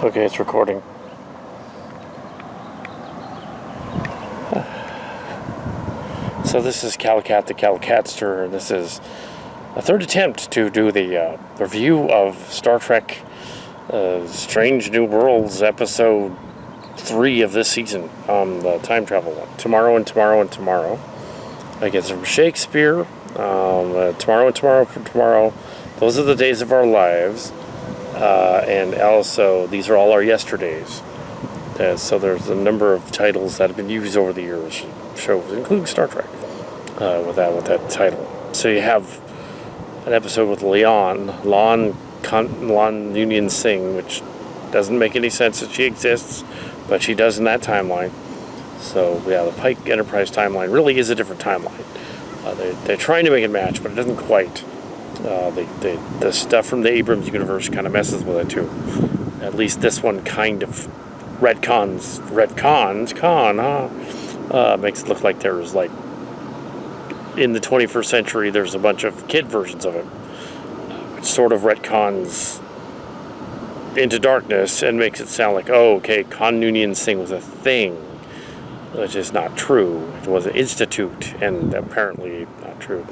Okay, it's recording. So this is Kal Kat, the Kal Katster. This is a third attempt to do the review of Star Trek Strange New Worlds episode 3 of this season, the time travel one. Tomorrow and tomorrow and tomorrow. I get some Shakespeare. Tomorrow and tomorrow for tomorrow. Those are the days of our lives. And also, these are all our yesterdays. So there's a number of titles that have been used over the years, shows, including Star Trek, with that title. So you have an episode with Lon Union Singh, which doesn't make any sense that she exists, but she does in that timeline. So yeah, the Pike Enterprise timeline really is a different timeline. They're trying to make it match, but it doesn't quite. The stuff from the Abrams universe kind of messes with it too. At least this one kind of retcons, makes it look like there's like in the 21st century there's a bunch of kid versions of it, which sort of retcons Into Darkness and makes it sound like, oh, okay, Khan Noonien Singh was a thing, which is not true. It was an institute, and apparently not true.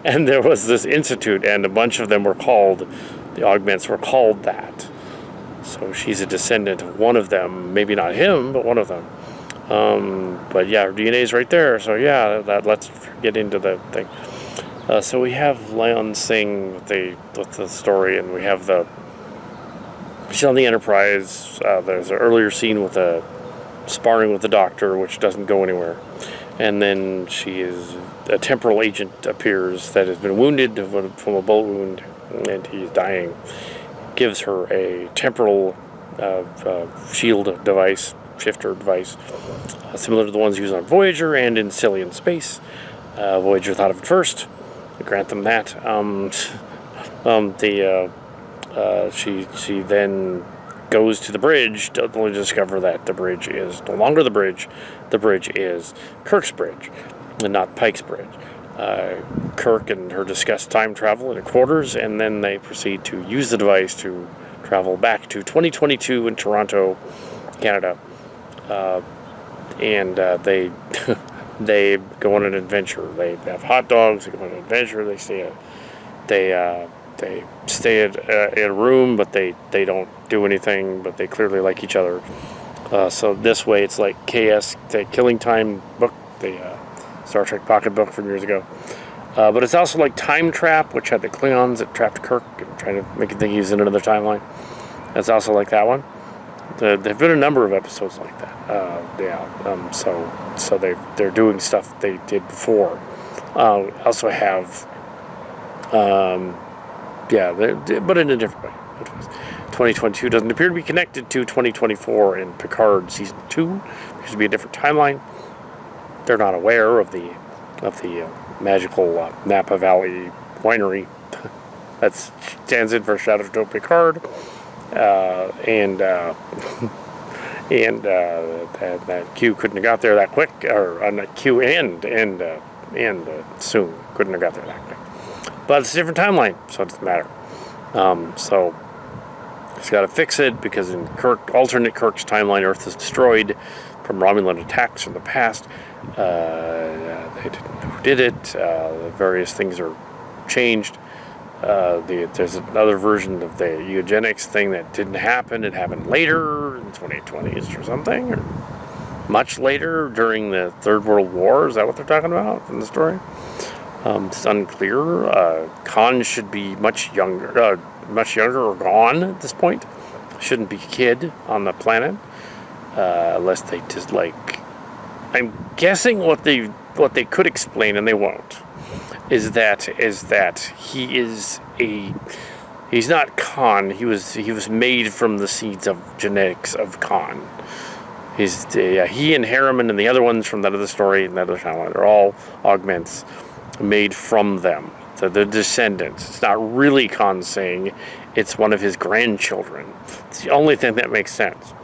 And there was this institute, and a bunch of them were called, the augments were called that. So she's a descendant of one of them, maybe not him, but one of them. But yeah, her DNA is right there, so yeah, let's get into the thing. So we have Leon Singh with the story, and we have she's on the Enterprise. There's an earlier scene with sparring with the Doctor, which doesn't go anywhere. And then a temporal agent appears that has been wounded from a bullet wound, and he's dying. Gives her a temporal shield device, shifter device, similar to the ones used on Voyager and in Cillian Space. Voyager thought of it first. We grant them that. She then goes to the bridge to only discover that the bridge is no longer the bridge. The bridge is Kirk's bridge, and not Pike's bridge. Kirk and her discuss time travel in their quarters, and then they proceed to use the device to travel back to 2022 in Toronto, Canada. And they they go on an adventure. They have hot dogs. They go on an adventure. They stay at a room, but they don't do anything. But they clearly like each other. So this way, it's like KS, the Killing Time book, the Star Trek pocket book from years ago. But it's also like Time Trap, which had the Klingons that trapped Kirk and trying to make it think he's in another timeline. It's also like that one. There've been a number of episodes like that. So they're doing stuff they did before. Also have, but in a different way. 2022 doesn't appear to be connected to 2024 in Picard season 2. It should be a different timeline. They're not aware of the magical Napa Valley winery that stands in for Chateau Picard, and that Q couldn't have got there that quick, or Q and soon couldn't have got there that quick. But it's a different timeline, so it doesn't matter. So he's got to fix it because in alternate Kirk's timeline, Earth is destroyed from Romulan attacks from the past. They didn't know who did it. Various things are changed. There's another version of the eugenics thing that didn't happen. It happened later in the 2020s or something, or much later during the Third World War. Is that what they're talking about in the story? It's unclear. Khan should be much younger or gone at this point. Shouldn't be a kid on the planet, unless they just like. I'm guessing what they could explain, and they won't, is that he's not Khan. He was made from the seeds of genetics of Khan. He and Harriman and the other ones from that other story and that other timeline, they're all augments made from them. So they're descendants. It's not really Khan Singh. It's one of his grandchildren. It's the only thing that makes sense.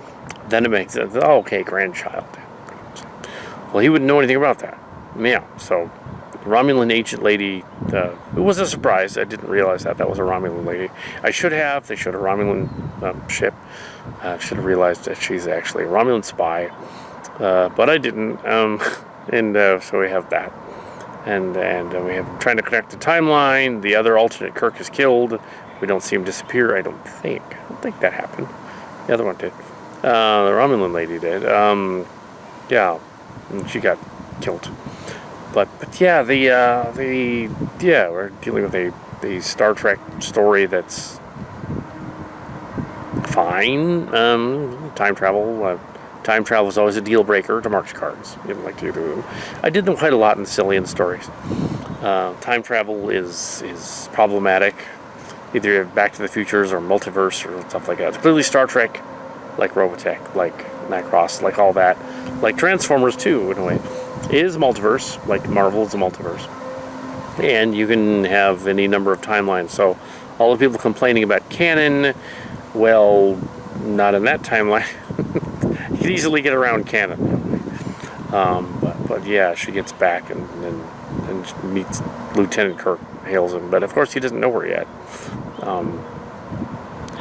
Then it makes sense. Oh, okay, grandchild. Well, he wouldn't know anything about that. Yeah, so Romulan agent lady, it was a surprise. I didn't realize that was a Romulan lady. I should have. They showed a Romulan ship. I should have realized that she's actually a Romulan spy, but I didn't. And so we have that. And we have trying to connect the timeline. The other alternate Kirk is killed. We don't see him disappear, I don't think. I don't think that happened. The other one did. The Romulan lady did. Yeah, and she got killed. But yeah, we're dealing with a Star Trek story that's fine. Time travel. Time travel is always a deal breaker to Mark's cards. You don't like to do them. I did them quite a lot in Cillian stories. Time travel is problematic. Either Back to the Futures or multiverse or stuff like that. It's clearly Star Trek, like Robotech, like Macross, like all that. Like Transformers too, in a way. It is a multiverse, like Marvel is a multiverse. And you can have any number of timelines. So all the people complaining about canon, well, not in that timeline. You can easily get around canon. But yeah, she gets back and meets Lieutenant Kirk, hails him. But of course he doesn't know her yet.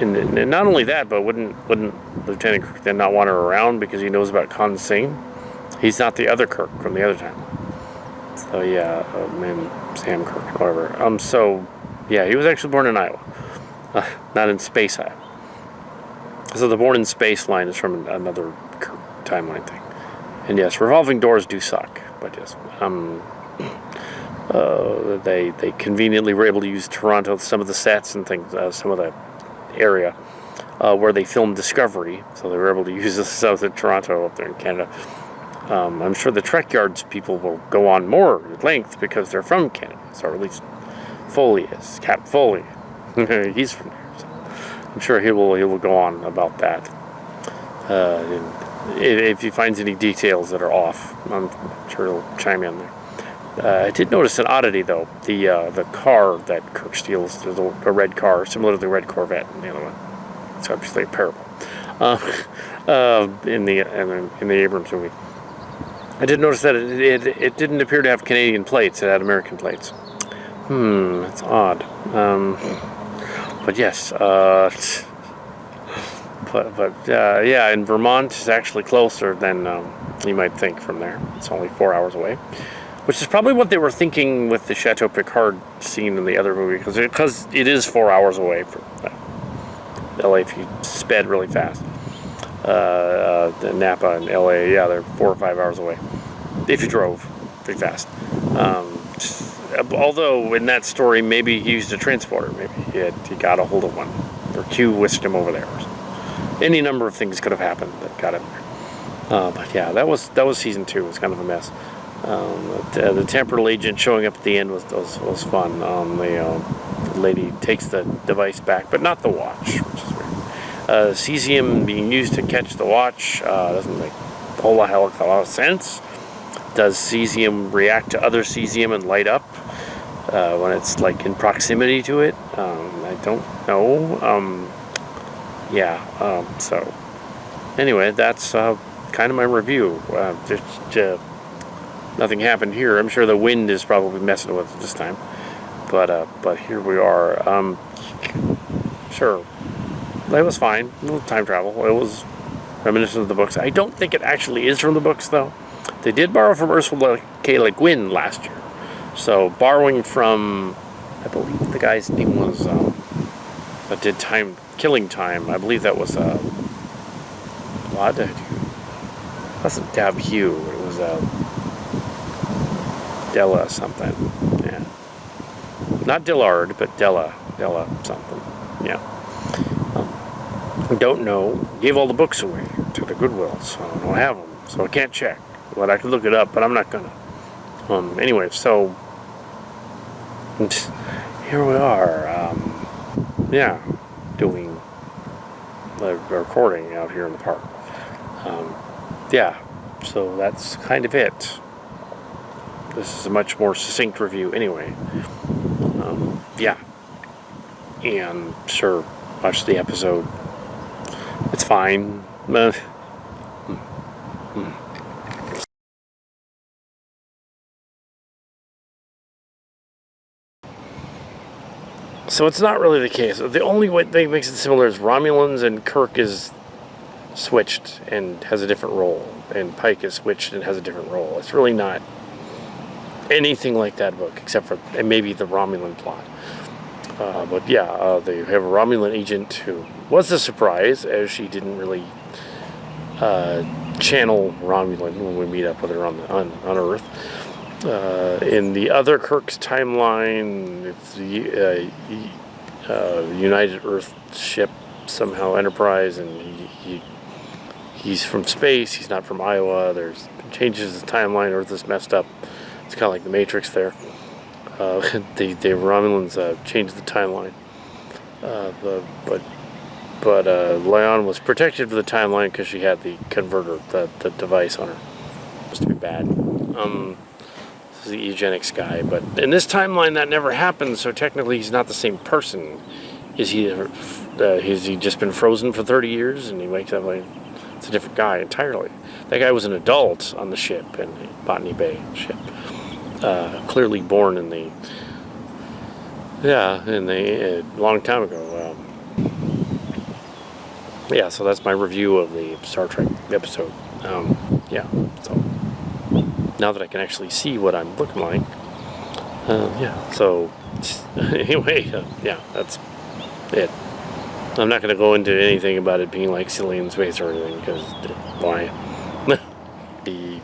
And not only that, but wouldn't Lieutenant Kirk then not want her around because he knows about Khan Singh? He's not the other Kirk from the other time. So yeah, Sam Kirk, whatever. So yeah, he was actually born in Iowa, not in space Iowa. So the born in space line is from another Kirk timeline thing. And yes, revolving doors do suck, but yes. They conveniently were able to use Toronto, some of the sets and things, some of the area where they filmed Discovery, so they were able to use the south of Toronto up there in Canada. I'm sure the Trek Yards people will go on more at length because they're from Canada, so at least Foley is, Cap Foley. He's from there, so I'm sure he will go on about that. If he finds any details that are off, I'm sure he'll chime in there. I did notice an oddity, though. The car that Kirk steals, there's a red car, similar to the red Corvette in the other one. It's obviously a parable. In the Abrams movie. I did notice that it didn't appear to have Canadian plates. It had American plates. That's odd. But yes. Yeah, in Vermont is actually closer than you might think from there. It's only 4 hours away. Which is probably what they were thinking with the Chateau Picard scene in the other movie, because it is 4 hours away from LA if you sped really fast. The Napa and LA, yeah, they're 4 or 5 hours away if you drove pretty fast. Although in that story, maybe he used a transporter, maybe he got a hold of one, or Q whisked him over there. Any number of things could have happened that got him there. But yeah, that was season 2. It was kind of a mess. The temporal agent showing up at the end was fun. The lady takes the device back, but not the watch, which is weird. Cesium being used to catch the watch doesn't make a whole lot of sense. Does cesium react to other cesium and light up when it's like in proximity to it? I don't know. So anyway, that's kind of my review. Nothing happened here. I'm sure the wind is probably messing with it this time. But here we are. Sure. It was fine. A little time travel. It was reminiscent of the books. I don't think it actually is from the books, though. They did borrow from Ursula K. Le Guin last year. So borrowing from, I believe the guy's name was, that did Killing Time. I believe that was, what did I do? It wasn't Dab Hugh. It was, Della something. Yeah. Not Dillard, but Della something. Yeah. I don't know. Gave all the books away to the Goodwill, so I don't have them. So I can't check. But I can look it up, but I'm not gonna. Anyway, so here we are. Doing the recording out here in the park. So that's kind of it. This is a much more succinct review anyway. And sure, watch the episode. It's fine. So it's not really the case. The only way that makes it similar is Romulans and Kirk is switched and has a different role, and Pike is switched and has a different role. It's really not anything like that book, except for maybe the Romulan plot. But yeah, they have a Romulan agent who was a surprise, as she didn't really channel Romulan when we meet up with her on Earth. In the other Kirk's timeline, it's the United Earth ship, somehow Enterprise, and he's from space. He's not from Iowa. There's changes the timeline. Earth is messed up. It's kind of like the Matrix there. The Romulans changed the timeline, but Leon was protected for the timeline because she had the converter, the device on her. Supposed to be bad. This is the eugenics guy, but in this timeline that never happened. So technically, he's not the same person. Is he? Has he just been frozen for 30 years and he wakes up like it's a different guy entirely? That guy was an adult on the ship, in the Botany Bay ship. Clearly born in the long time ago. So that's my review of the Star Trek episode. So now that I can actually see what I'm looking like, so anyway, that's it. I'm not going to go into anything about it being like silly in space or anything, because why? The